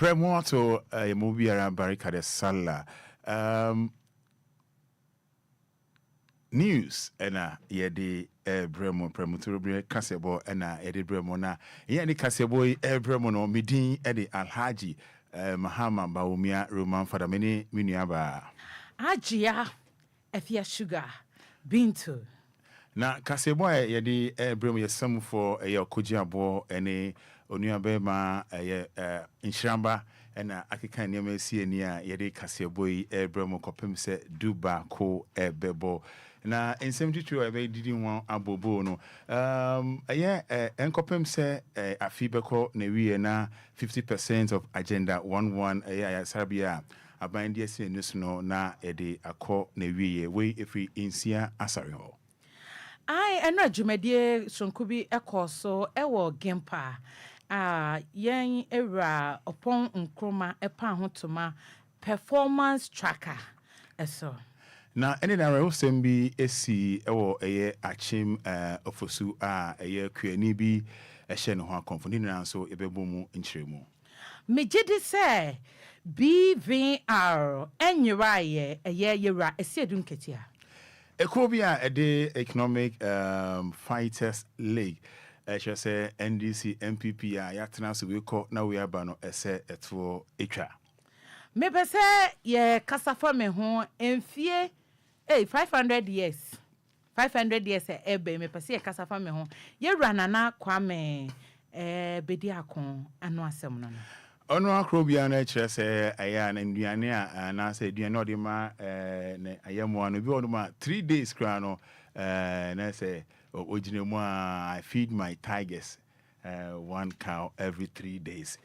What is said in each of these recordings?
Premoto movie around Barricade Sala. News ena yedi bremo premoturo kasebo ena yedi bremo na yedi kasebo bremo no midin edi Alhaji Mahama Baumia Roman Fada mini minuaba Ajia Efya Sugar Bintu na kasebo yedi bremo yesam for kojiabo ene onuabema inshiramba ena akeka nneema sie ni a yedi kasebo bremo kopem se duba ko bebo na ensem titru ebe didi won abobo no enkopem se Afiba ko na wie na 50% of agenda 11 Serbia abandi ese news no na ede akọ na wie we efri insia asare ho ena dwumadie sonkubi ekoso ewo gempa yen ewra opon nkroma epa hotoma performance tracker eso na ene na rewo sembi esi ewo achim ofosu kuani bi ehye ne ho akonfo ni na so ebebomu nchiremu mejidi se BVR enyiraye yewra esiedun ketia ekobia ede economic fighters league should say NDC MPP yatena so we call na we aba no ese eto etwa mebe se ye kasafa me ho enfie 500 years ebe me pese ye kasafa me ho ye ranana kwame bedi akon anu asem no ono akrobia na kire se aya na nduane na se aduane odima na ayamo anu bi oduma 3 days kra no na se ojinemu I feed my tigers one cow every 3 days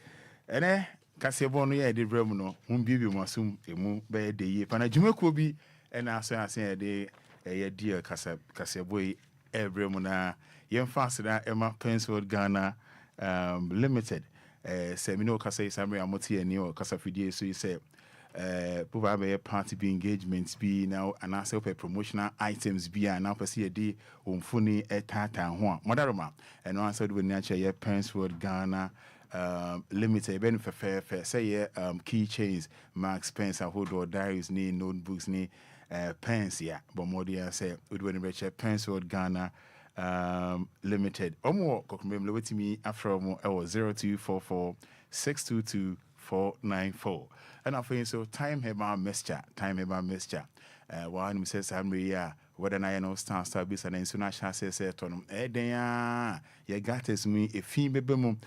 ene kasebo no ye de brem no humbibi masum emu be de ye pana dwumako bi ena aso ase de ye deal kasebo yi ebrem na yemfa aseda ema Penfield Ghana limited semino kasa samre amoti ani o kasa fidie so say probably party be engagements be now and also promotional items be and now perceive the umfuni etata ho modaroma and answer we nature ye Penfield Ghana limited ben fair say key chains Mark Spencer hold or diaries ni notebooks ni pens ya but more dia say we do any Penfield Ghana limited omo kokumem lewetimi afro mo 0244 622 494 and I think so time heba mescha one says Samria whether I know star bis and international says tonum den ya gates me a fee bebemu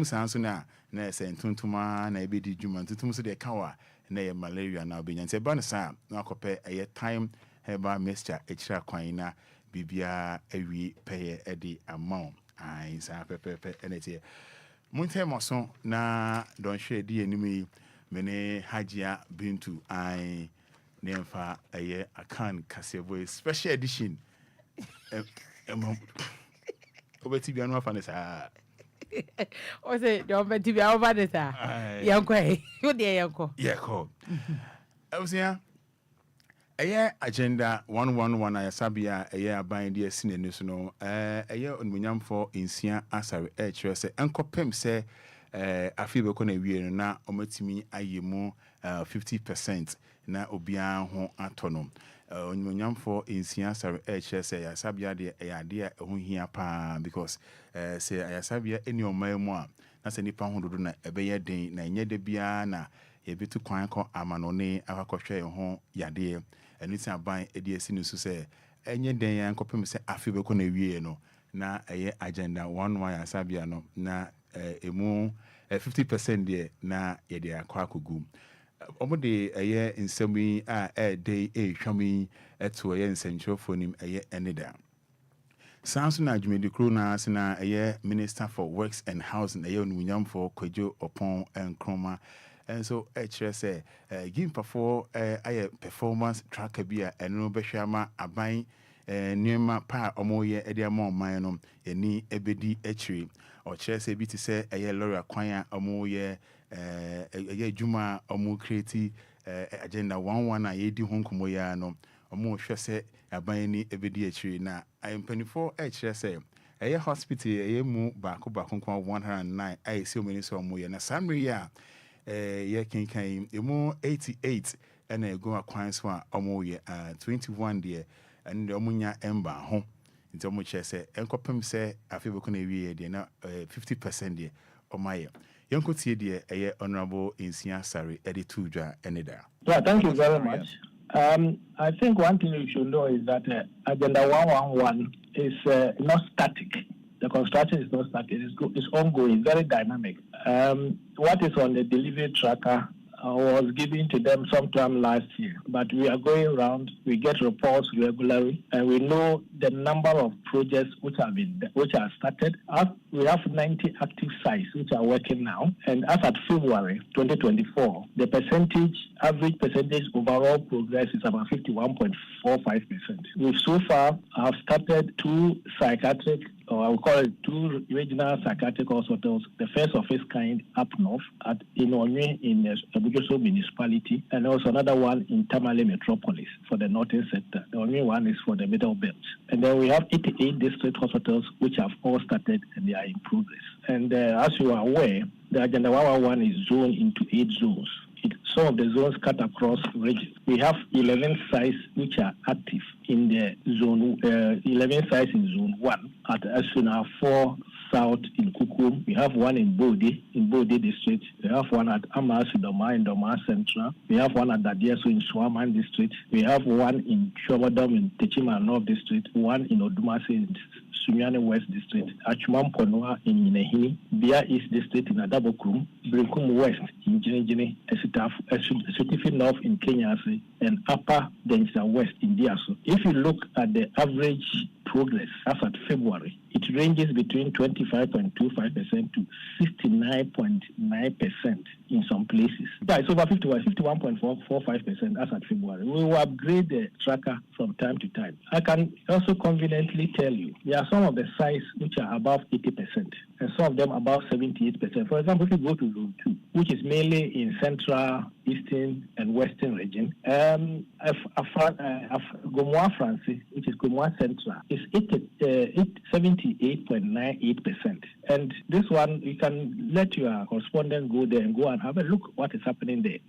sanso na say tuntuma na ebedi djuma tutum so de kawa na malaria na obenyan say ban sa na akope time heba mescha echira kwan na bibia awi peye edi amount ai sa pepepe enete Munte moson na don share di enimi mene Hajia Bintu ai nemfa akan kasebo special edition obeti bia no afa ne sa o se do obeti bia over ne sa yanko wo de yanko yeko awusia agenda 111 ayasabia aban de asine ni so no onmunyam for insia asare kire se enkopem se Afiba ko na wie no na omatimi ayemu 50% na obia ho atono onmunyam for insia asare kire se ayasabia de ade ho hia pa because se ayasabia eni omamu a na se nipa ho dodo na ebeye den na enye de bia na yebetu kwan ko amanone akakɔhwɛ ho yade enisi aban edi esi nusu se enye den yan kopem se Afiba ko na wie no na agenda 11 ya sabia no na emu 50% de na yede akwakogu omode nsemi a dey hwami eto nsenchofo nim enida Sansu na Jumedi Kro na sina Minister for Works and Housing onwunyam for Kwadwo Opon Nkroma and so say give for performance tracker bia eno behwama aban niema pa omoye ediamo man no eni ebedi achiri o say bi ti say lawyer kwan omoye juma omo create agenda 11 na yedi honkomo ya no omo hwe say aban ni ebedi achiri na impenifo say hospital mu ba ko 109 ai si omeni so omoye na samri ya ye kinkan emu 88 and go akwan so a omo ye 21 there and omunya emba ho nti omo che se enkopem se Afiba ko na wie de na 50% there omaye yenko tie de eye honorable Insia Sari editu dwa enida. Yeah, thank you very much. I think one thing you should know is that Agenda 111 is not static. The construction is not static. It's ongoing, very dynamic. What is on the delivery tracker was given to them sometime last year, but we are going around. We get reports regularly, and we know the number of projects which are started. We have 90 active sites which are working now, and as at February 2024, the average percentage overall progress is about 51.45%. We so far have started 2 psychiatric, or I would call it 2 regional psychiatric hospitals, the first of its kind up north at Inonwe in Abuja municipality, and also another one in Tamale metropolis for the northern sector. The only one is for the middle belt. And then we have 88 district hospitals which have all started and they are in progress. And as you are aware, the Agenda 111 is zoned into 8 zones. Some of the zones cut across regions. We have 11 sites which are active in the zone, 11 sites in zone 1 at Asuna 4 South in Kukum. We have one in Bode district. We have one at Amasudoma in Doma Central. We have one at Dadieso in Swaman district. We have one in Chobodom in Techima North district. One in Odumasi in Sunyani West district. Achumam Ponoa in Inehini. Bia East district in Adabokrum. Brinkum West in Jinejine. Esutifi North in Kenyasi. And Upper Densa West in Diaso. If you look at the average progress as at February, it ranges between 25.25% to 69.9% in some places. Yeah, it's over 51.45% as at February. We will upgrade the tracker from time to time. I can also conveniently tell you there are some of the sites which are above 80% and some of them above 78%. For example, if you go to Zone 2, which is mainly in Central, Eastern, and Western region, Gomoa Francis, which is Gomoa Central, is 78.98%. And this one, you can let your correspondent go there and go and have a look what is happening there.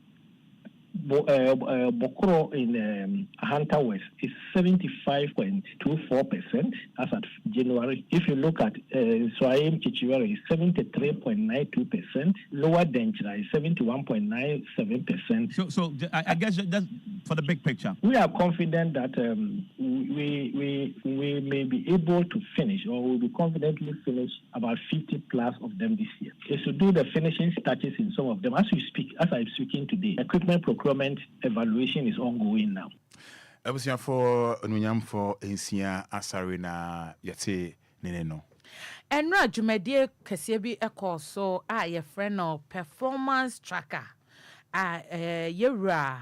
Bokoro in Hunter West is 75.24% as at January. If you look at Swaim Chichiwari, is 73.92%. Lower Denchira is 71.97%. So I guess just for the big picture, we are confident that we may be able to finish, or will be confidently finish about 50 plus of them this year. Is to do the finishing touches in some of them. As I'm speaking today, equipment procurement evaluation is ongoing now. Ebusia for Nunyam for Insia Asari na yate neneno. Enra dwumadie kese bi ekoso a ye friend no performance tracker yewra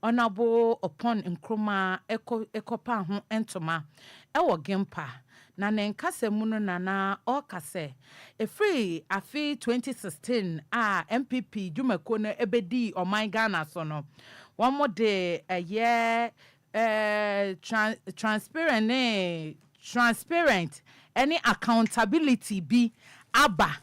honorable upon nkroma ekopa ho entoma ewo gempa na nenkasemu no nana okase efree afi 2016 MPP dwumako no ebedi oman Ghana so no one de transparent any accountability be aba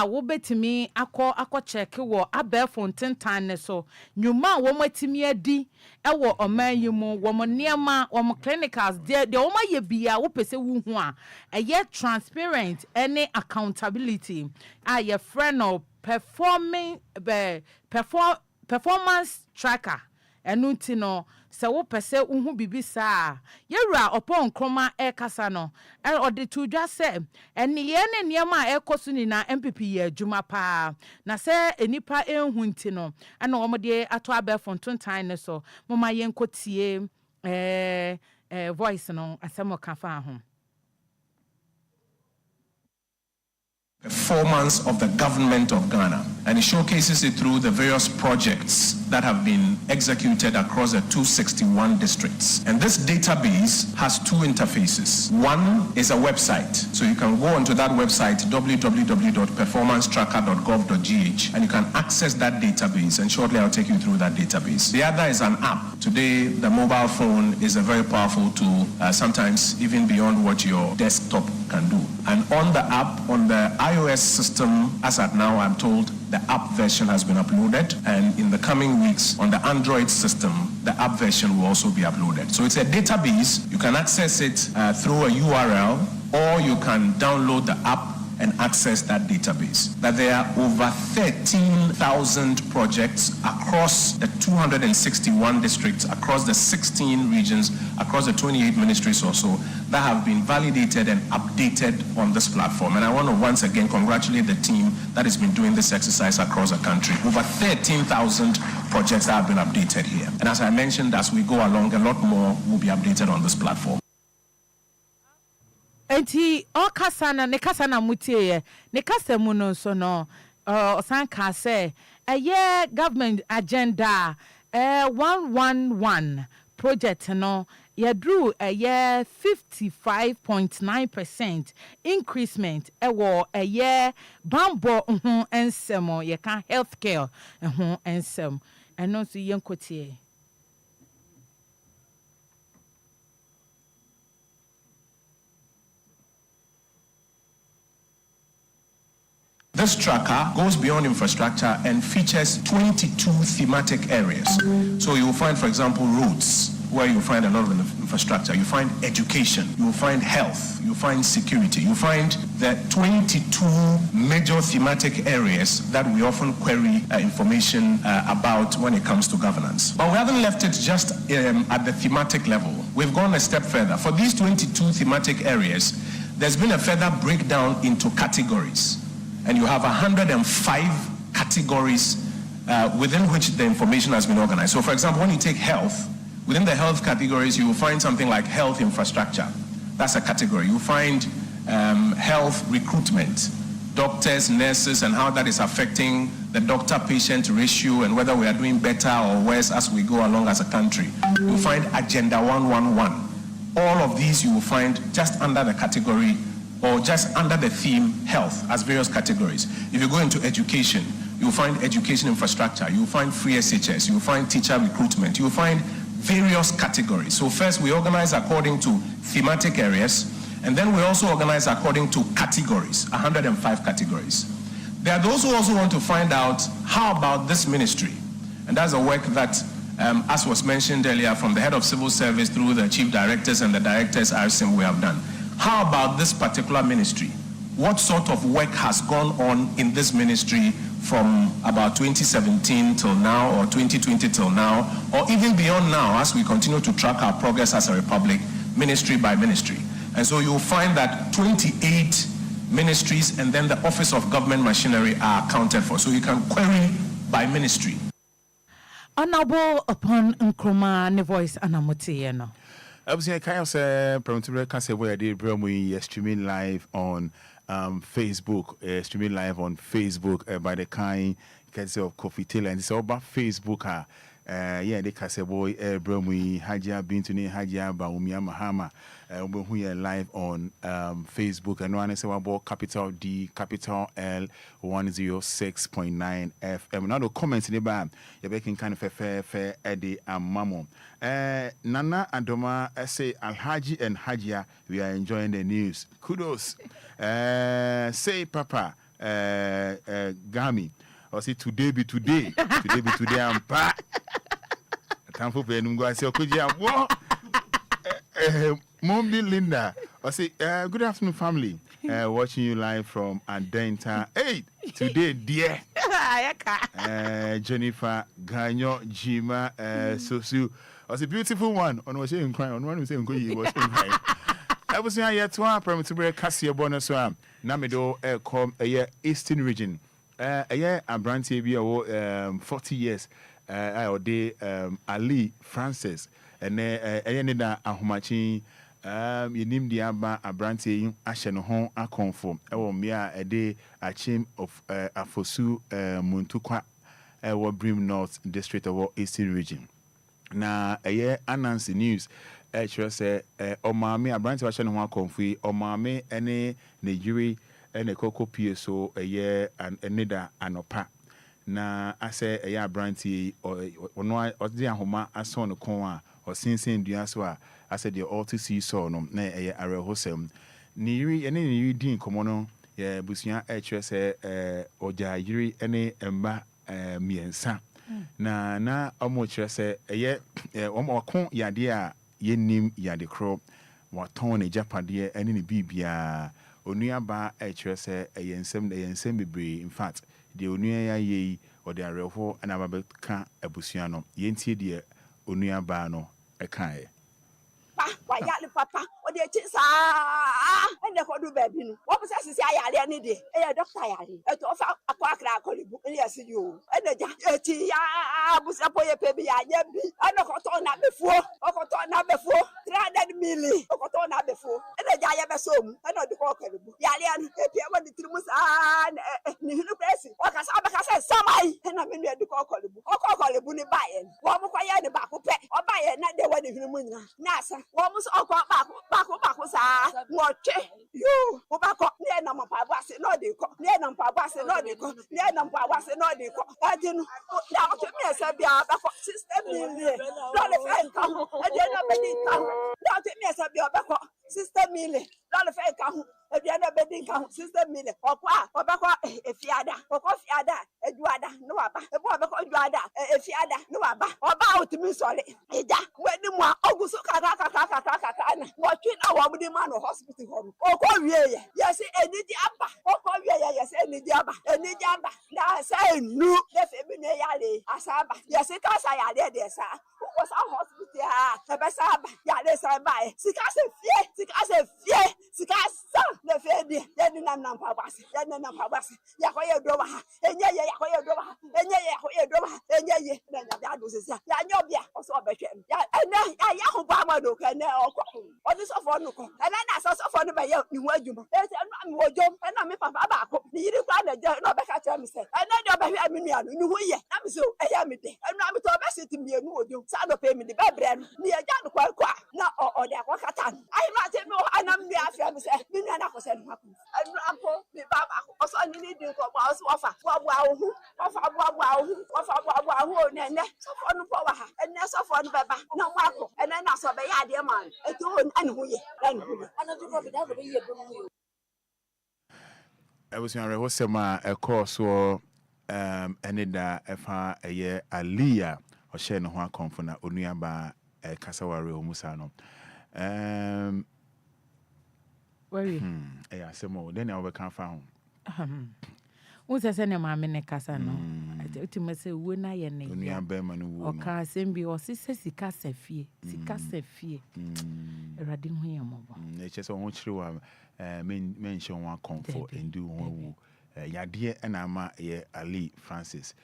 wo betimi akọ check wo abefo ntentan ne so nyuma wo matimi adi ewo oman yimu wo niema wo clinicals de wo maye bia wo pese wu hu a transparent any accountability your friend of performance tracker enuti no se wo pese uhu bibisa yewra opon kroma kasa no ode to dwa se eni ye ne niema ekoso ni na MPP ye adwuma pa na se enipa enhu nti no ana wo de ato abefo ntontan ne so moma ye nkotie voice no asemo kafa ho. Performance of the government of Ghana, and it showcases it through the various projects that have been executed across the 261 districts. And this database has 2 interfaces. One is a website, so you can go onto that website www.performancetracker.gov.gh and you can access that database, and shortly I'll take you through that database. The other is an app. Today the mobile phone is a very powerful tool, sometimes even beyond what your desktop can do. And on the app, on the iOS system, as at now I'm told, the app version has been uploaded, and in the coming weeks on the Android system, the app version will also be uploaded. So it's a database. You can access it through a URL, or you can download the app and access that database. That there are over 13,000 projects across the 261 districts, across the 16 regions, across the 28 ministries or so, that have been validated and updated on this platform. And I want to once again congratulate the team that has been doing this exercise across the country. Over 13,000 projects that have been updated here. And as I mentioned, as we go along, a lot more will be updated on this platform. Enti o kasana ne kasana mutie ne kasemu no so no osanka say government agenda 111 project no yadru 55.9% increasement ewo bambo ensemo ye kan healthcare ensem eno so yenkotie. This tracker goes beyond infrastructure and features 22 thematic areas. So you will find, for example, roads, where you find a lot of infrastructure. You find education, you will find health, you find security, you find the 22 major thematic areas that we often query information about when it comes to governance. But we haven't left it just at the thematic level. We've gone a step further. For these 22 thematic areas, there's been a further breakdown into categories. And you have 105 categories within which the information has been organized. So for example, when you take health, within the health categories, you will find something like health infrastructure. That's a category. You find health recruitment, doctors, nurses, and how that is affecting the doctor-patient ratio and whether we are doing better or worse as we go along as a country. You find Agenda 111. All of these you will find just under the category or just under the theme health as various categories. If you go into education, you'll find education infrastructure, you'll find free SHS, you'll find teacher recruitment, you'll find various categories. So first we organize according to thematic areas, and then we also organize according to categories, 105 categories. There are those who also want to find out how about this ministry, and that's a work that as was mentioned earlier from the head of civil service through the chief directors and the directors RSM we have done. How about this particular ministry? What sort of work has gone on in this ministry from about 2017 till now, or 2020 till now, or even beyond now as we continue to track our progress as a republic, ministry by ministry? And so you'll find that 28 ministries and then the Office of Government Machinery are accounted for. So you can query by ministry. Honorable upon Nkrumah ne voice anamote no. I was saying, can say, promoter can say where they bring me streaming live on Facebook, streaming live on Facebook by the kind of Coffee Taylor, and it's all about Facebook. Yeah, they can say, boy, bring me Hajia Bintuni, Hajia Baumia Mahama, we are live on Facebook, and one is about capital D, capital L, 106.9 FM. Now the comments in the band, you're making kind of a fair Eddie and Mamo. Nana Adoma say Alhaji and Hajia, we are enjoying the news. Kudos. Say Papa Gami. Or say today be today. Today be today I'm back. Time for Benungo. I say Okuja. Mombi Linda. I say good afternoon family. Watching you live from Adenta. Hey, today dear. Jennifer Ganyo Jima Sosu. Was a beautiful one. On was saying crying. On one was saying he was crying. I was saying yet one promoter Cassia bonus one. Namido come a year Eastern region. A year a brand TV 40 years. I day Ali Francis and then Ahomachi. You name the Abba a brand Ashen home a conform. Mea a day a chain of Afosu Muntukwa Brim North District of Eastern region. Na eye announce news say omame abranti wa chane ho akonfui omame ene Nigeria ene koko PSO eye aneda anopa na ase eye abranti ono odi ahoma aso no kon a osinsen dua so a ase de all to see so no na eye arehosem ni yiri ene ni yiri din komo no ye busuya se oja yiri ene emba miensa na omo kyerɛ sɛ ɛyɛ omo ko yade a yenim yade kro waton ne japade ene ne bibia onua ba kyerɛ sɛ ɛyɛ nsɛm bebre. In fact de onua ya yi ode arefo ana babeka abusua no yentie de onua ba no ɛkae wayale papa o de chi sa ene ko du baby no wo pese sisi ayale ni de e doctor ayale e to fa akwa akra akolibu ni asi yo ene ja eti ya abusa poye pebi ya ye bi ene ko to na befuo o ko to na befuo 300 million o ko to na befuo ene ja ye beso mu ene de ko akolibu yale an e pia wo de trimu sa ni hinu presi o ka sa be ka se samai ene me nu de ko akolibu ni ba ye wo mo kwa ye ne ba ko pe o ba ye na de wo de hinu mu nyina na asa Vamos ao baco, sa, moche, you, o baco, near number Pabas, no deco, near number Pabas, no deco, near number Pabas, no deco. I didn't now to me as a baco system, not a friend come, and then nobody come, now to me as a baco system, not a friend come. If you are bedding count, sister Millie, or Papa, if Fiada, or Fiada, Eduarda, no abba, a boy, Eduarda, if Fiada, no abba, or bow to me, sorry. Ida, when the one, August, watching our man or hospital home, or call ye, yes, any diabba, or call ye, yes, any diabba, now say, no, the feminine, Asaba, yes, it was I did, yes, sir. Who was our hospital? Abasaba, Yales, I buy, Sikas, Sikas, the Fedi, Yanam Pabas, Yanam Pabas, Yahoya Doma, and Yahoya Doma, and Yahoya Doma, and Yadus, Yanobia, or so better. And Yahu Bama look and or this of Onuko, and then I saw for the Bayo, you were you, and I'm a Papa, you didn't no back at me, and then you're back at me, I'm so I am it, and I'm to best to me, you, son of payment, the bad near Jan Qualqua, no, or their Wakatan. I'm not a no, and I'm the affair, and Uncle, the Baba, also need to go offer, and that's of one Baba, no Marco, and then I saw the idea man, and to and who I was in a Rosema, a course or ended a year Alia or Shen Hoa Confona, Uniaba, a Casawari or Musano. Where you? Yeah, some more. Then I will come found. What's a send my mene casano? I tell you, must say, when I am a bearman or car send be or sister Sicasa fee, Sicasa fee. A radin here, mobile. Nature's own true mention one comfort and do one. Ya dear and I'm Ali Francis.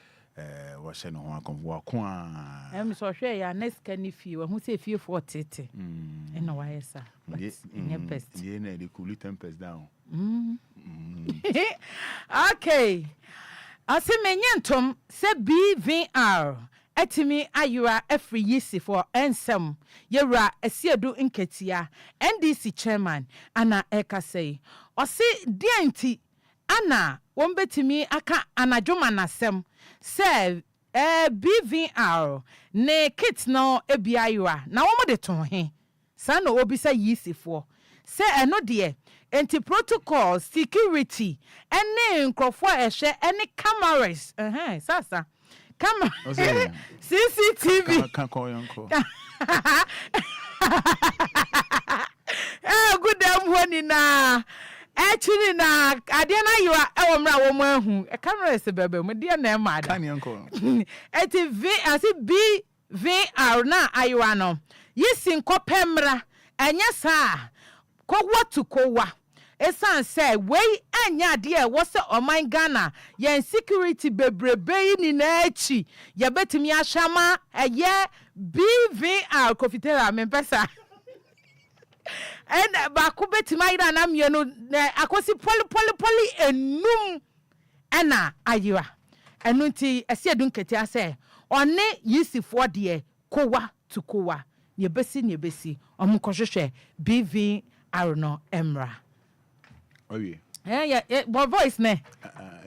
Was sent on come walk one. I'm so sure your next can if you who say few for tete. And why, sir? In your best. Yeah, the coolie tempers down. Okay. I say, Menyantom, say BVR. Etimi ayura every yisi for ensem. Yera esiedu inketia. NDC chairman. Ana eka say. Or say, dianti. Ana, wombetimi aka anajoma nasem. Say, BVR. Ne kit no ebiayura. Na womo de ton he. Sano obisa yisi for. Say, eno die. Enti protocol, security. Ene nkrofo ehye, ene cameras. Sasa. Camera. CCTV. Can't call your uncle. Good damn one na. Actually, na Adiana, you are our woman who a camera is a baby, my dear name, madam. Uncle. At V as it be VR na ayuano. Yes, in Copemra, and yes, sir. Ko what to kowa. Esan say, way anya dear, what's the oh my Ghana? Yen security bebrebe ni nechi. Ya betimi ashama, a ye BVR kofitera mempesa. And bakubeti maida nam yeno akosi poli enum ena ayiwa. Enunti esiedun kete ase one yisi for de kowa to kowa. Nye besi omukohwehwe BVR no emra. Oh yeah. Yeah, what voice ne?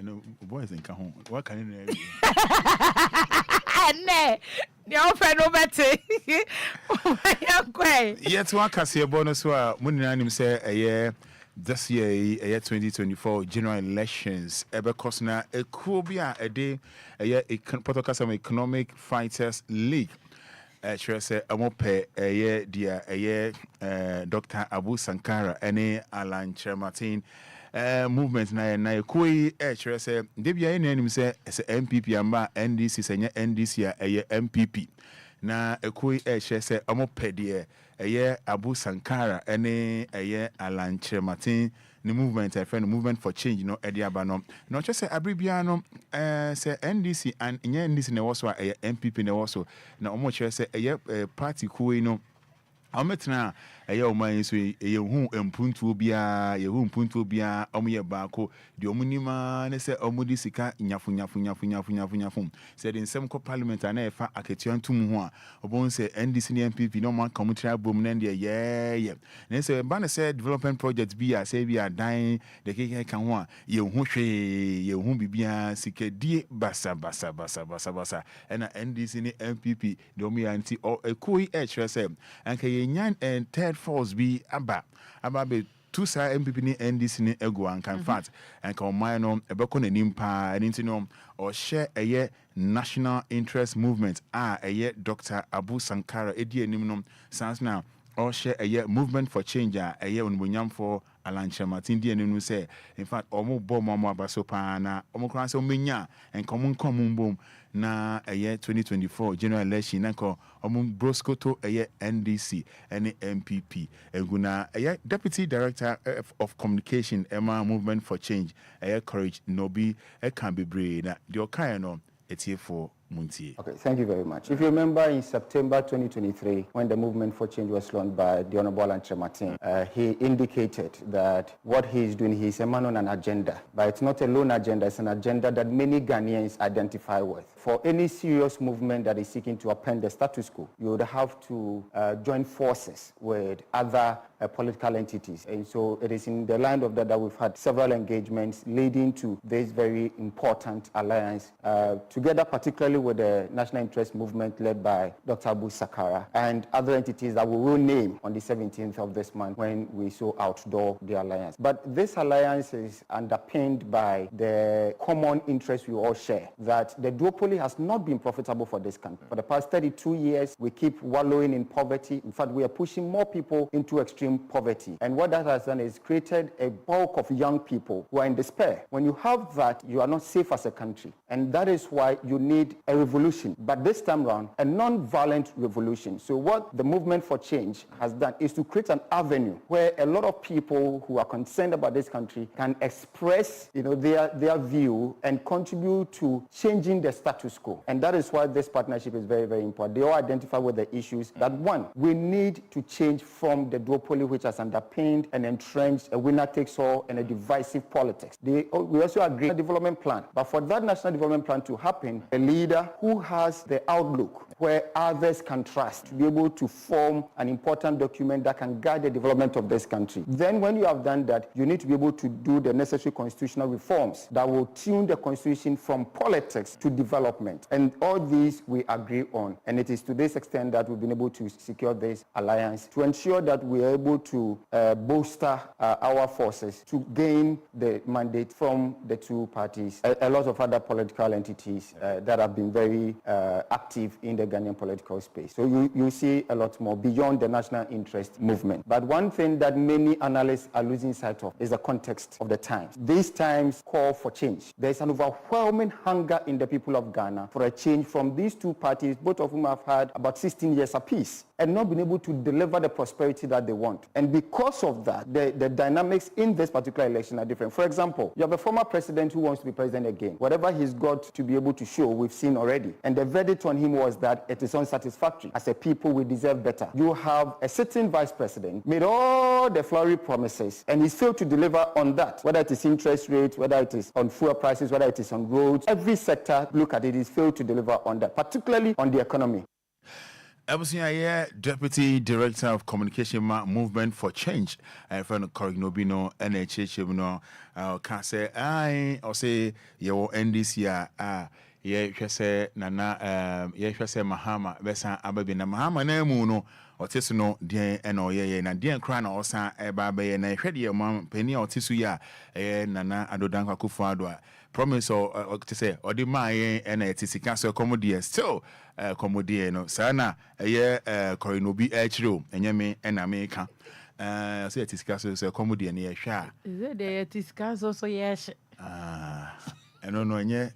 No voice in Cajon. What can you do? Ne. Your friend over te. Yet one can see a bonus where Muninanim say a year this year 2024 general elections because na a kubia a day a economic fighters league sure say amope dia Dr. Abu Sankara any Alan Chermatin movement na koi sure say debia any say MPP amba NDC senya NDC MPP na ekoi sure say amope dia Abu Sankara any Alan Chermatin the movement movement for change ediabano no just say abribiano say NDC and NDC ne was MPP ne was na omo say party ku ametna oman so hu mpuntu bia hu mpuntu bia omo baako de omunima ne se omudi sika nyafu said in some parliament na efa aketua ntum ho a obon se NDC ne MPP no man community bom na de ne se ba ne se development project bia say bia dan de keke kan ho a hu hwe hu bibia sika die basa na NDC ne MPP de omo ya nti ekoi say anke yan and third force be aba be two side MPP ni NDC ni ego and can fact and can mind on ebeko na nimpa and into or share a national interest movement a Dr. Abu Sankara edi enim no sans now or share a movement for change a onbunyam for Alan Chermatin di enim say in fact omo bo mama abaso pa na omo kran say omenya and common bom na 2024 general election nanko omo broskoto NDC and MPP eguna deputy director of communication Emma movement for change courage nobi can be brave na the okai no etie for Muntie. Okay, thank you very much. If you remember in September 2023, when the movement for change was launched by the Honorable Alan Chermatin, he indicated that what he is doing, he is a man on an agenda. But it's not a lone agenda, it's an agenda that many Ghanaians identify with. For any serious movement that is seeking to upend the status quo, you would have to join forces with other political entities. And so it is in the line of that we've had several engagements leading to this very important alliance, together particularly with the National Interest Movement led by Dr. Abu Sankara and other entities that we will name on the 17th of this month when we so outdoor the alliance. But this alliance is underpinned by the common interest we all share, that the duopoly has not been profitable for this country. For the past 32 years, we keep wallowing in poverty. In fact, we are pushing more people into extreme poverty. And what that has done is created a bulk of young people who are in despair. When you have that, you are not safe as a country. And that is why you need a revolution, but this time around, a non-violent revolution. So what the movement for change has done is to create an avenue where a lot of people who are concerned about this country can express, their view and contribute to changing the status quo. And that is why this partnership is very, very important. They all identify with the issues that, one, we need to change from the duopoly which has underpinned and entrenched a winner-takes-all and a divisive politics. We also agree on a development plan. But for that national development plan to happen, a leader who has the outlook where others can trust to be able to form an important document that can guide the development of this country. Then when you have done that, you need to be able to do the necessary constitutional reforms that will tune the constitution from politics to development. And all these we agree on. And it is to this extent that we've been able to secure this alliance to ensure that we are able to bolster our forces to gain the mandate from the two parties. A lot of other political entities that have been very active in the Ghanaian political space. So you see a lot more beyond the national interest movement. But one thing that many analysts are losing sight of is the context of the times. These times call for change. There's an overwhelming hunger in the people of Ghana for a change from these two parties, both of whom have had about 16 years apiece, and not been able to deliver the prosperity that they want. And because of that, the dynamics in this particular election are different. For example, you have a former president who wants to be president again. Whatever he's got to be able to show, we've seen already. And the verdict on him was that it is unsatisfactory. As a people, we deserve better. You have a sitting vice president, made all the flowery promises, and he's failed to deliver on that. Whether it is interest rates, whether it is on fuel prices, whether it is on roads, every sector, look at it, he's failed to deliver on that, particularly on the economy. Deputy Director of Communication Movement for Change, friend Corey Nobino, NHH, can say, I or say, your NDC, ye hwese nana ye hwese mahama besa ababi na mahama na mu no otiso no den na oyeye na den kra na osan eba be ye na hwede ye mam pani otiso ya nana adodan kwakufu ado a promise o to say odi ma ye na etisika so comedy still comedy no sana ye korinobi echiro enyeme na me ka so etisika so comedy na ye hwa is it the etisika so yes eno no enye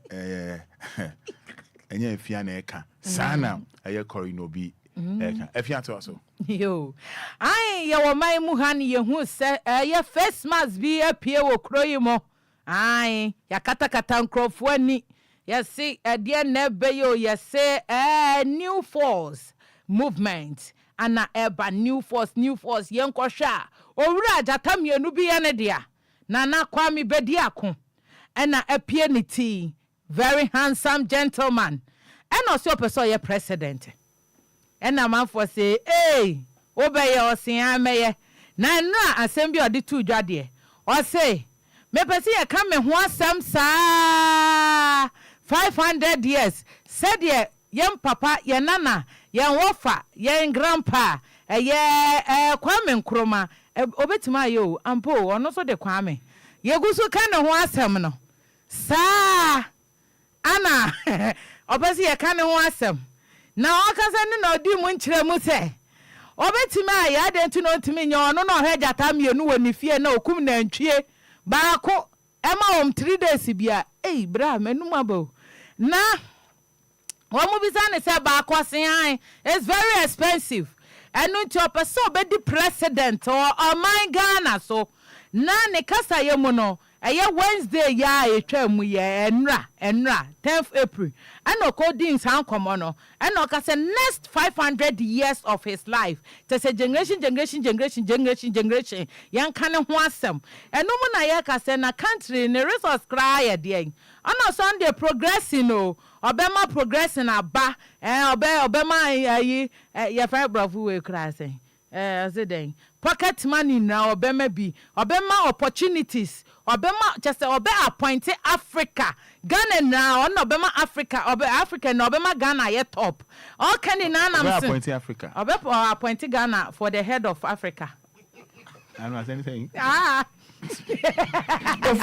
Efya na eka sana eye korinobi eka Efya to so yo ai ye wo mai mu han ye hu se ye face mask bi apie wo kroyi mo ai ya kata nkrofo ani ye see de na be yo ye say new force movement ana eba new force ye nkwohwa owura ajata mienu bi ye ne dia na kwami bedi ako ena apie ni tea very handsome gentleman and also person your president and a man for say hey obey your siameye na nra asem bi odi tu dwade o say me pese ye ka me ho asem sa 500 years said ye yem papa ye nana ye wofa ye grandpa ye kwame nkroma obetima yo ampo ono so de kwame ye gusu ka ne ho asem no sa ana obesi ye ka ne ho asem na okasa ne na odi mu nkyere mu se obetima ya de ntu no ntimi nya ono no hwejata mienu woni fie na okum na ntwie baako ema 3 days bia bra menum abo na omo bisa ne se baako asen it's very expensive enu nti opeso obedi president or my Ghana so na ne kasa ye mu no Wednesday ya etwa mu ye enra 10th April and according san komo no and okase next 500 years of his life to say generation yan kan ho asem eno mu na ye kase na country ne resource cry ye de ana Sunday progressing o obema progressing aba obema yi ye fa bravo we cry say azeden pocket money na obema bi obema opportunities obema just obe appoint Africa Ghana na on obema Africa na obema Ghana ye top all can na appoint Africa appoint Ghana for the head of Africa. I don't know anything. Well,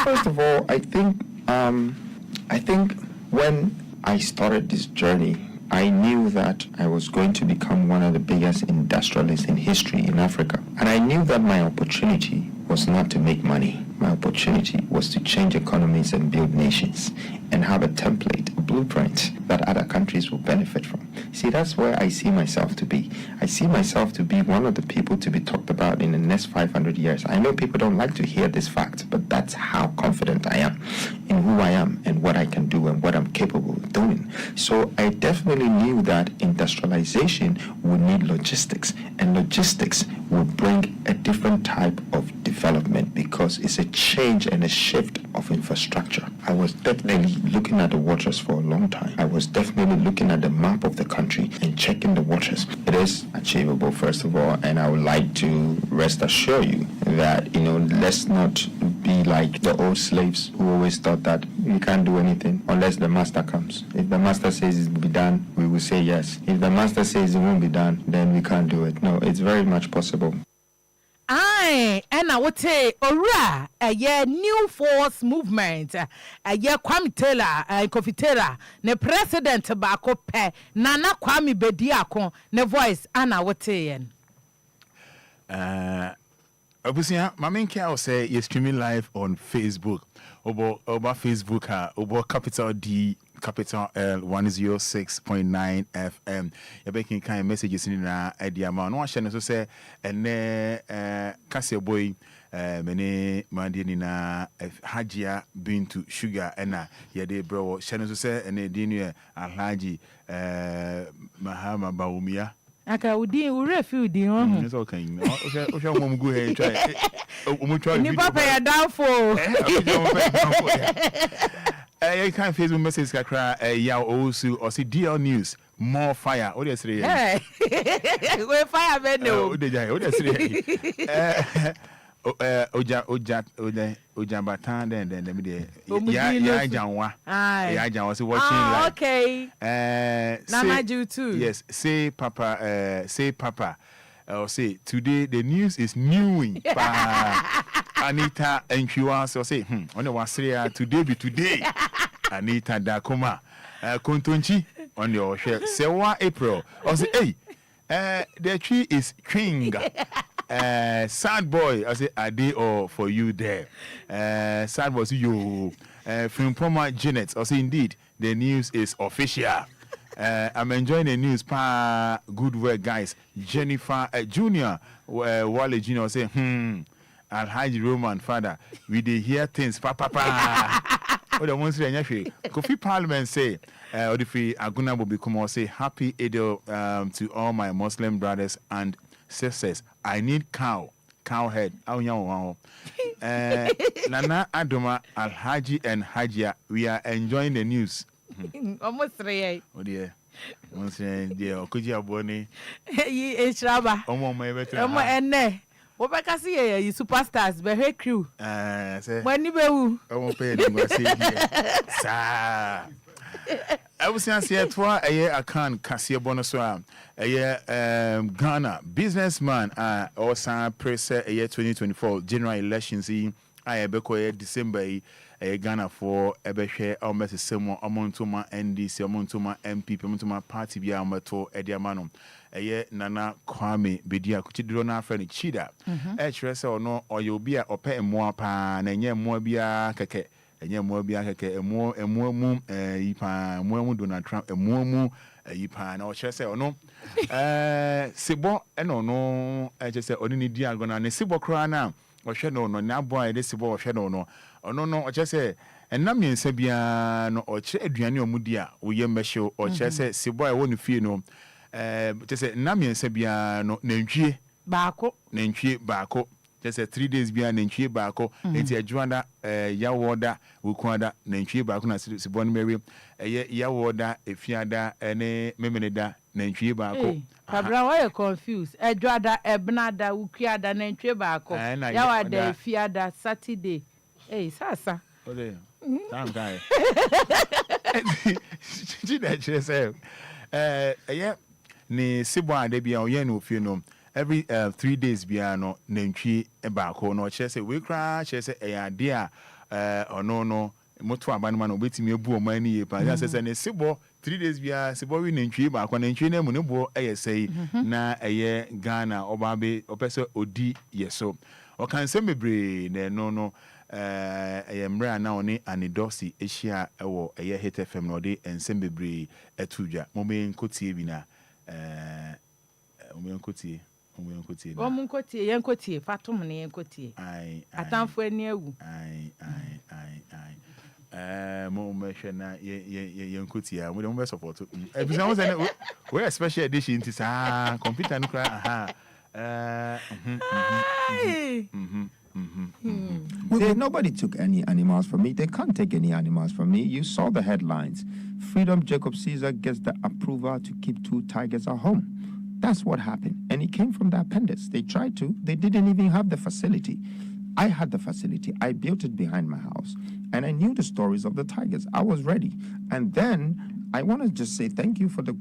first of all, I think when I started this journey, I knew that I was going to become one of the biggest industrialists in history in Africa. And I knew that my opportunity was not to make money. My opportunity was to change economies and build nations and have a template, a blueprint that other countries will benefit from. See, that's where I see myself to be. I see myself to be one of the people to be talked about in the next 500 years. I know people don't like to hear this fact, but that's how confident I am in who I am and what I can do and what I'm capable of doing. So I definitely knew that industrialization would need logistics, and logistics would bring a different type of development because it's a change and a shift of infrastructure. I was definitely looking at the waters for a long time. I was definitely looking at the map of the country and checking the waters. It is achievable, first of all, and I would like to rest assure you that, let's not be like the old slaves who always thought that we can't do anything unless the master comes. If the master says it will be done, we will say yes. If the master says it won't be done, then we can't do it. No, it's very much possible. Aye, and I would say, ora, a year new force movement, a year Kwame Taylor, Kofi Taylor, ne president bako pe, nana Kwame Bediako, ne voice, and I would say, Obusia, my main care will say you're streaming live on Facebook. Obo Facebook, Obo capital D, capital L 106.9 FM. You're making kind of messages in the idea. Man, one channel to say, and Cassia boy, many Mandina Hajia been to sugar and yeah, they bro channel to say, and then Alhaji Mahama Baumia. Aka udi urefudi ho. It's okay. O mom go here try. O try. Ni papa ya downfall. You can Facebook message kakra ya also or see DL News more fire. What do you say? We fire me no. What do you say? Oja Batan then yeah Janwa. Yeah Janwa so watching live. Okay. Nana Say, too. yes, say Papa. Or say today the news is newing. Anita Enquiries or say on was today be today. Anita Dakoma. Kontonchi on your share. Sewa April. Or say the tree is king. Sad boy, I say a day or for you there. Sad boy, you from Poma Janet. I say indeed the news is official. I'm enjoying the news. Good work, guys. Jennifer Junior, Wale Junior say Alhaji Roman father. We dey hear things. Papa. Oh, the ones here, Kofi Parliament say. Odifi Aguna will become say happy Eid to all my Muslim brothers and sisters. I need cow head. Nana Adoma Alhaji and Hajia. We are enjoying the news. Almost 3. Oh dear. Once dear Okuja Boni. Ye Shraba. Omo ene. Wobeka see you superstars be her crew. Say. When you be Omo pay them go see here. Sa. I was saying twa a can Cassia Bonaswa, Ghana businessman, or San Press a year 2024 general elections in Ayabeko December, a Ghana for Ebeshe, or Messi Semo, Amontoma, NDC, Amontoma, MP, Amontoma, Party Biamato, Ediamanum, a year Nana Kwame, Bedia, Kuchidrona, Friend Chida, H. or no, or you'll be a pay more pan, and ye more bia keke. Enye mo bia keke emo mu yipa mo Donald Trump emo mu yipa na o chese ono sebo eno no chese oni ni di agona ne sebo kra na o hwe no na boy de sebo o hwe no ono no o chese enam yensa bia no o kire aduane o mudi a wo ye mehye o chese sebo e wonu fie no chese enam yensa bia no nantwie baako just 3 days bia nantwie baako enti adwanda yawoda wukwada nantwie baako na sibon mewe yawoda efiada ene memeneda nantwie baako Kabra why you confused adwada ebnada wukwada nantwie baako yawoda efiada Saturday sasa ode tam guy jida chese ni sibo ade bia oye no ofie no every 3 days biano nantwie baako no chese we kra chese ade a ono moto abanuma no betimi ebu o mani ye pa chese ne sibo 3 days bia sibo we nantwie baako nantwie na mu ne bo sei na Ghana obabe opese odi yeso o kan se mebre na no mra na oni anidosi ehia ewo hit FM no de ensem bebre etudwa mo me nkotie bi na Omunkotie yenkotie fatum ne yenkotie atamfo ani awu mo mehwe na yenkotie a mo de mo support ebisa mo say we special edition nti sa computer no kra Nobody took any animals from me. They can't take any animals from me. You saw the headlines. Freedom Jacob Caesar gets the approval to keep 2 tigers at home. That's what happened. And it came from the appendix. They tried to. They didn't even have the facility. I had the facility. I built it behind my house. And I knew the stories of the tigers. I was ready. And then I want to just say thank you for the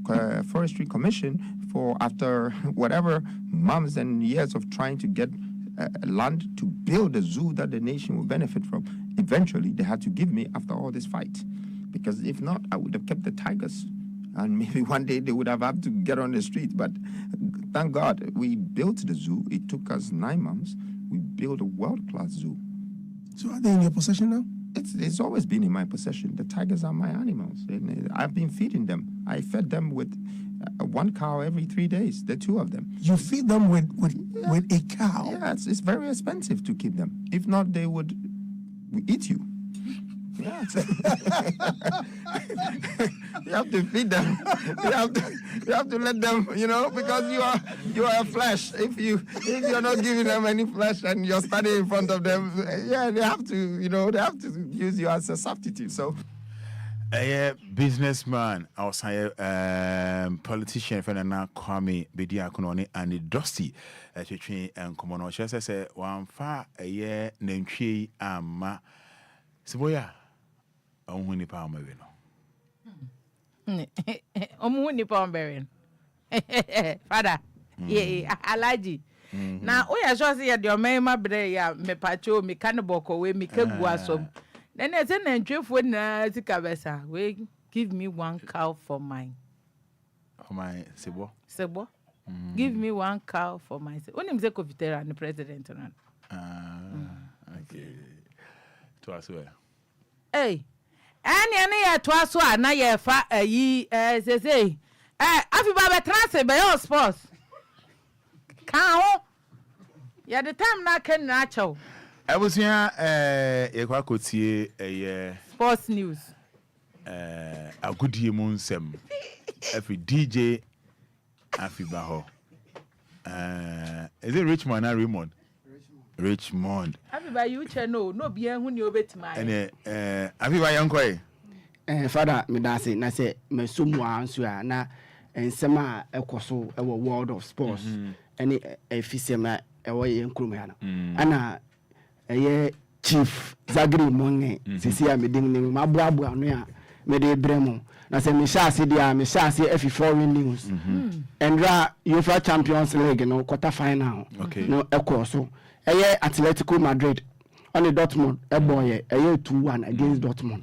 Forestry Commission for after whatever months and years of trying to get land to build a zoo that the nation will benefit from. Eventually, they had to give me after all this fight. Because if not, I would have kept the tigers. And maybe one day they would have had to get on the street. But thank God, we built the zoo. It took us 9 months. We built a world-class zoo. So are they in your possession now? It's always been in my possession. The tigers are my animals. I've been feeding them. I fed them with 1 cow every 3 days, the 2 of them. You feed them with a cow? Yeah, it's very expensive to keep them. If not, they would eat you. Yeah. You have to feed them. You have to let them, because you are flesh. If you're not giving them any flesh and you're standing in front of them, they have to use you as a substitute. So a businessman, outside politician, Fernanda Kwame Bedia Kononi, and the Dusty, Chitri and Komono. She says, one far a year named Chi Amma Siboya. Only Palm Merino. Omuni Palm Fada, Alaji. Now, we are just here, your mamma, me pacho, me cannibal, we make a guasom. Then as an entry for Nazicabessa, we give me 1 cow for mine. For my Sibo? Sibo? Give me 1 cow for myself. When I'm the Covitera and the president. Okay. To us, well. Hey, any twice one, now you're fat a ye, as they say. Afiba transit by all sports. Cow? Yeah, the time now can natural. I was here, I could see a sports news. A good year moonsem. Every DJ Afiba ho. Is it Richmond or Raymond? Richmond. Afiba, you channel, no be who you bet my. And Afiba Enquiries. Father, me da say na say me sumu anso a na ensema ekoso e world of sports. Any efisema e wo ye nkrum ya no. Ana eye chief Zagri Monge sisi a me ding ning mabuabu no ya me de bremo na say me shase dia me shase efi foreign news. Endra UEFA Champions League no quarter final. No ekoso eye Atletico Madrid on the Dortmund e boy eye 2-1 against Dortmund.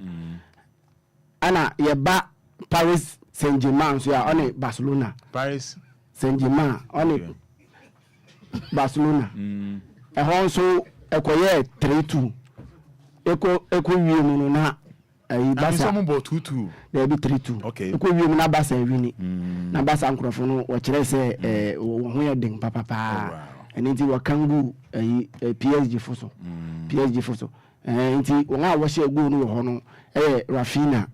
Ana yeba Paris Saint-Germain so ya on Barcelona. Paris Saint-Germain on Barcelona. E hon so ekoye 3-2. Eko wiemu no na Barca. Some about 2-2. There be 3-2. Okay. Eko wiemu na Barca wini. Na Barca nkrofo no wo kire se wo ho den papa. And nti wakangu PSG foso. PSG foso. Nti wona wo share goal no wo ho no Rafinha.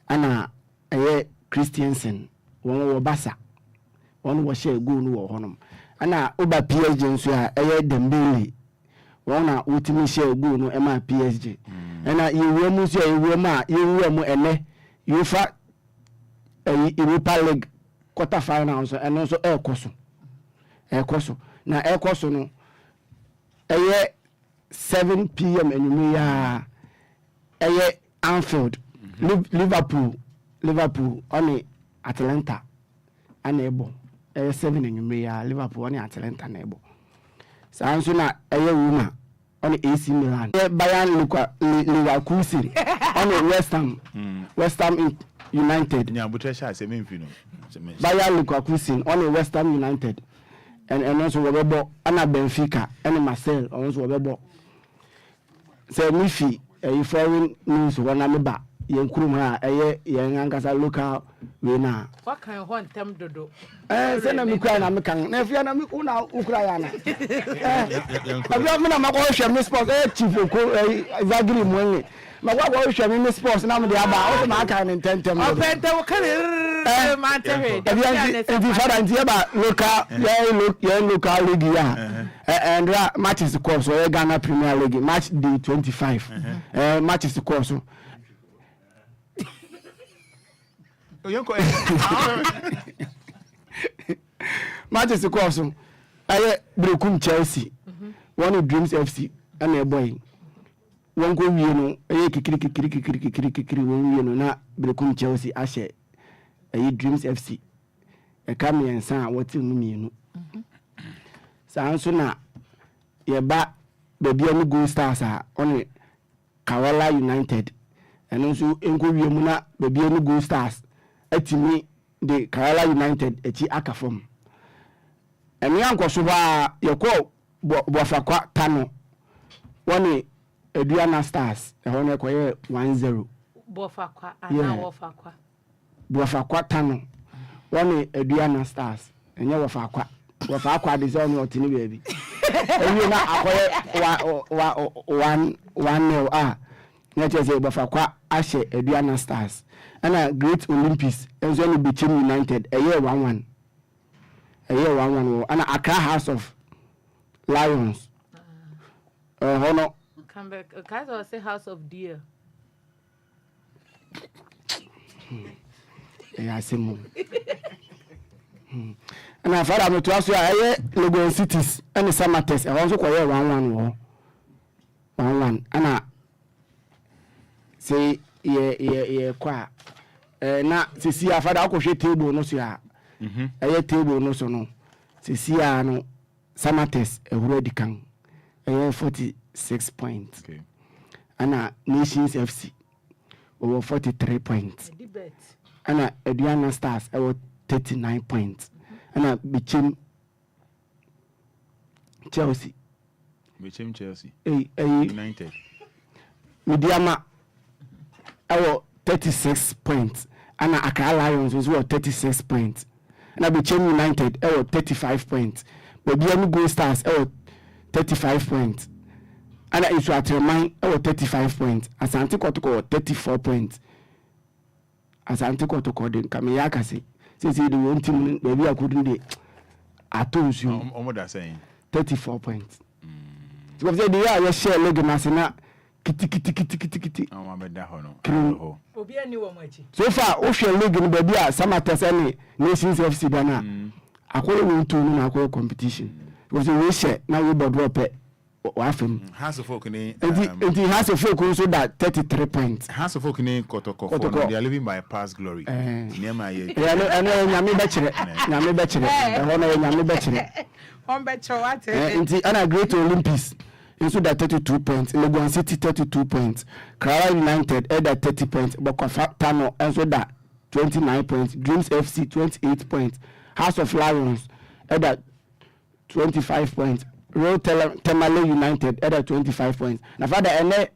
Ana Christiansen wo Barca. Won wo share goal no wo ho no. Ana oba PSG nso a Dembele. Wona ultimate share goal no ema PSG. Ana yewemu so yewemu ene UEFA Europa League quarter final so eno so ekoso na ekoso no 7 p.m. enumi ya Anfield. Liverpool on Atlanta anebo 7 enumi ya Liverpool on Atlanta anebo. Sanso na Wuma on AC Milan. Bayern Leverkusen on West Ham United. Nyabutesha se memfino. Bayern Leverkusen on West Ham United. And also Webebo Anna Benfica and Marcel also Webebo. Say Mifi foreign news one ameba yenkruma yengangasa local wena. What kind of one tem dodo? Say na mikra na mekan. Na fia na una ukra ya na. Abia me na mako hwe me sports chief ko Zagri Monge. Mako go hwe me sports na me de aba o ma aka ne tentem. O pente wo kan If Father local league and matches the course so Ghana Premier League match day 25 matches the course so matches the course so Brekum Chelsea one Dreams FC and a boy one go wie no kikiri won wie no na Brekum Chelsea ashe Dreams FC come and say what you mean. So na yeba baby any Gold Stars on Kerala United and also Enquiries na baby any Gold Stars etimi the Kerala United echi aka form. And yanko so ba yeko Bofakwa Tano one Aduana Stars e hono ekoye 1-0 Bofakwa ana Bofakwa Bofakwa Tano one Aduana Stars enye Bofakwa de zone otini baby enye na akoye 1-0 na cheze Bofakwa ashe Aduana Stars ana Great Olympics enzo ni Bichim United eye 1-1 ana Accra House of Lions come back Kazo say House of Deer I say more. And I found out to ask you, I Logo cities and the summer test. I also call 1-1 1-1. And I say, qua. Na sisi afada akɔhwɛ table no so a ɛyɛ table no so no sisi a no samates ɛwura di kan ɛyɛ 46 points ana Nations FC over 43 points ana Aduana Stars ɛwɔ 39 points ana Bichim Chelsea United Mediama ɛwɔ 36 points. And Accra Lions was 36 points. And Bichim United 35 points. But Biamu Gold Stars 35 points. And Isu Atremai 35 points. Asante Kotoko 34 points. Asante Kotoko den Kameyaka say since the one team maybe I couldn't do I told you what are saying 34 points. Because they are share leg masina kiti. So far, Ocean League in Babia, Samatas and Nations FC Dana. I call it to no competition. It was a wish now we bought drop it. House of Folk in House of Folk also that 33 points. House of Folk in Kotoko. They are living by past glory. Near my age. I know Yami Bachelor. Yami Bachelor. I honor Yami Bachelor. On Bachelor, what? And I great Olympics. So that 32 points. Legon City 32 points. Kara United at 30 points. Bokofa Tano also that 29 points. Dreams FC 28 points. House of Lions at 25 points. Royal Tamale United at 25 points. Now father and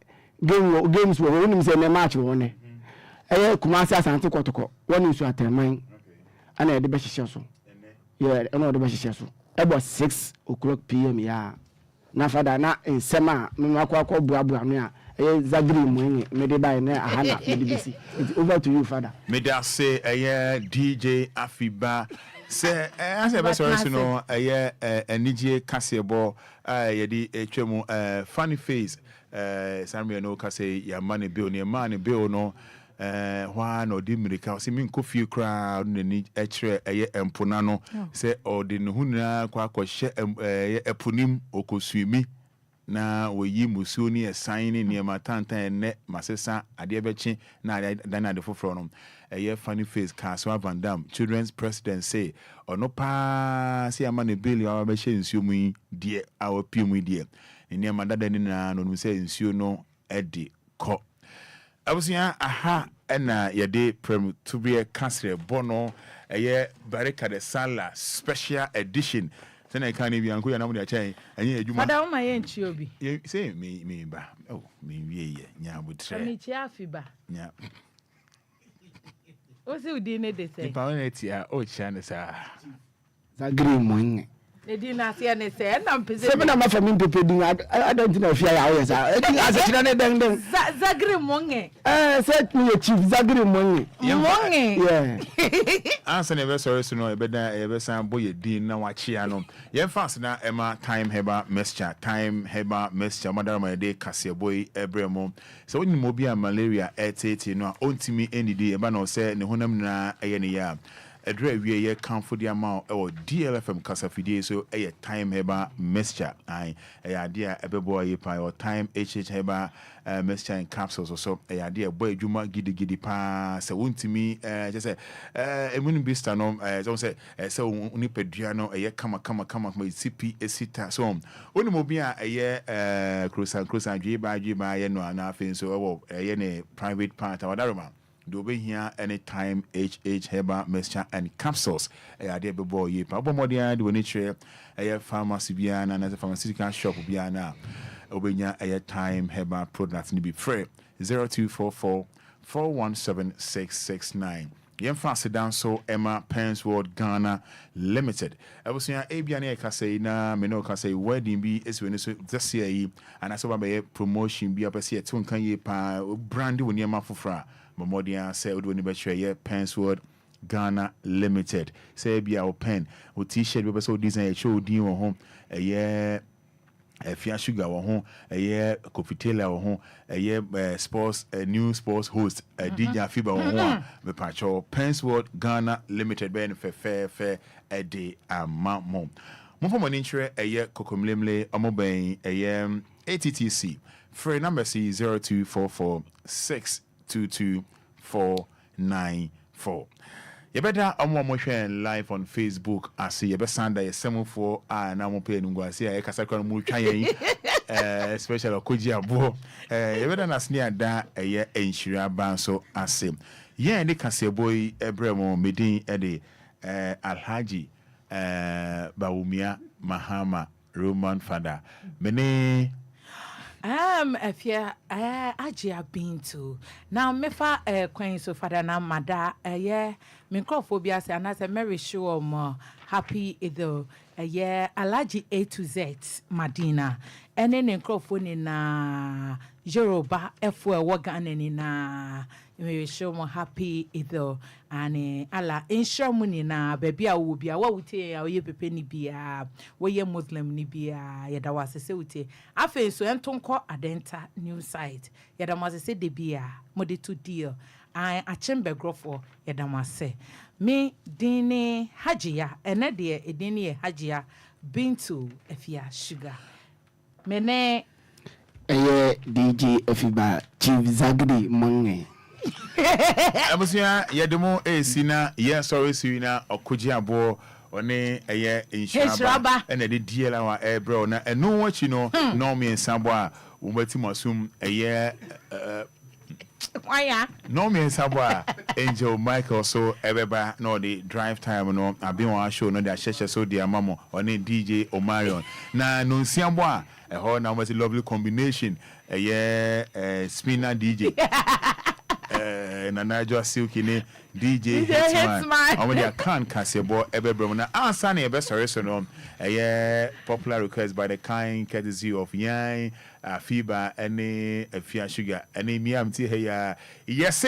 games were winning the match won. Kumasi Asante Kotoko. One is at a mine. And the best show. Yeah, another best show. About 6 o'clock p.m. Yeah. Na fada na nsema me akwa buabu anu a Zagri Mwenye me de buy na ahana me de bisi. Over to you, Fada. Me da say DJ Afiba say as e be so no enije kasebo ye di etwemu funny face Samuel no ka say ya man bill no wha no di mirika o se min ko fie kra no ni ekire empona no se o de no hunna kwa hye eponim okosumi na woyi musuo ni esan ni niema tantan ne masesa ade bechi na dana de foforo no funny face Kaswa Van Dam children's president say ono pa se ama ne bill ya be hye nsuo mu die awo pie mu die niema dada ni na no se nsuo no edi ko abusia aha ena yede prem to be a castle bono barika de sala special edition sene kan bi anko ya na mu de achen enye adwuma Fada o ma ye nchi obi say me ba oh me wie ye nya butre me chi Afiba nya o se udi ne de say pa wona tia o chia ne sa Zagri Mwenye Edi na se ne se na mpese se me na ma fa min pepe din I don't know if ya ya sa e din ase tira ne den Zagri Mwenye say me chief Zagri Mwenye yeah answer never sorry so no e be dan e be san boye din na wa chia no ye fast na ema time heba mixture madam ma de kase boy ebremo so woni mo bia malaria etete no ontimi enidi e ba na o se ne honam na eye ne ya edre wie ye kamfo dia ma o DLFM kasafidie so time heba mixture ai ade a ebebo ye pa o time heba mixture in capsules so ade boy adwuma gidi pa se wontimi je se emunu bista no so se se unipadua no kama CP esita so oni mo bia cross adwe ba ye no na afin so ne private part awadaroma do be here anytime Heba mixture and capsules ade bebo ye pa bomodia de woni chere pharmacy bia na na pharmaceutical shop bia na obenya time Heba products ni be free 0244 417669 Yemfa sedan so Emma Pens World Ghana Limited. Abusia ebia na ka say na me no ka say wedding bi eswe so this year yi and aso ba be promotion bi apese to nkan ye pa brand woni ema fofra Momodia say woni be chere Pens World Ghana Limited. Say ebia o pen o t-shirt be so design show din wo ho Efya Sugar wɔ ho Kofi Taylor wɔ ho sports new sports host DJ Afiba wɔ ho me pacho Pensworld Ghana Limited ben fe de amamo mo for money nkyerɛ kokomlemle omoben ATTC free number C 0244622494 you better share live on Facebook. I see you better send a 74 na mo pay nungwa see e kasa kwa mu twa yen special okoji abo you better na sneer da enhyira ban so ase ye ne kase boy ebremo medin de Alhaji Bawumia Mahama Roman Fada mene Efya aje been to now mefa Queen so Fada na mada microphobia say and say Mary show more happy either Alaji A to Z Madina and then microphone na Yoruba F4 Wagan na Mary show more happy either and ala insure money na baby a wo bia wa wutie a ye pepe ni bia wo ye Muslim ni bia ye da wase se wutie afen so entonko adenta new site ye da wase se de bia mode to deal a chembe grofo ye da wase me dini Hajia ene de edini ye Hajia Bintu Efya Sugar mene DJ Afiba Chief Zagdi Mange Abusia yedemo esina ye sorry suina okoji abo one insuraba ene de diela wa ebro na enu wachi no no me nsabo a umati masum waya no me nsabo a Angel Michael so ebeba no the drive time no abi won show no the sheshe so the amamo one DJ Omarion na no nsiabo a ho na umati lovely combination spinner DJ Nanajo Silky ne DJ Hitman on the account Casebo Ebebro na answer na ebe sorry so no popular request by the kind courtesy of Yan Afiba and Efya Sugar and me am ti here yes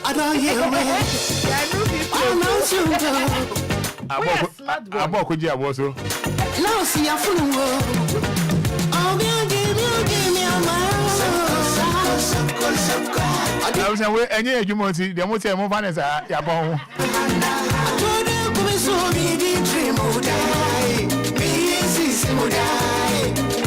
I don't hear Abo koji abo so. Now see a full world. Oh, give me a man. I was away any you want to the most Vanessa Yabon.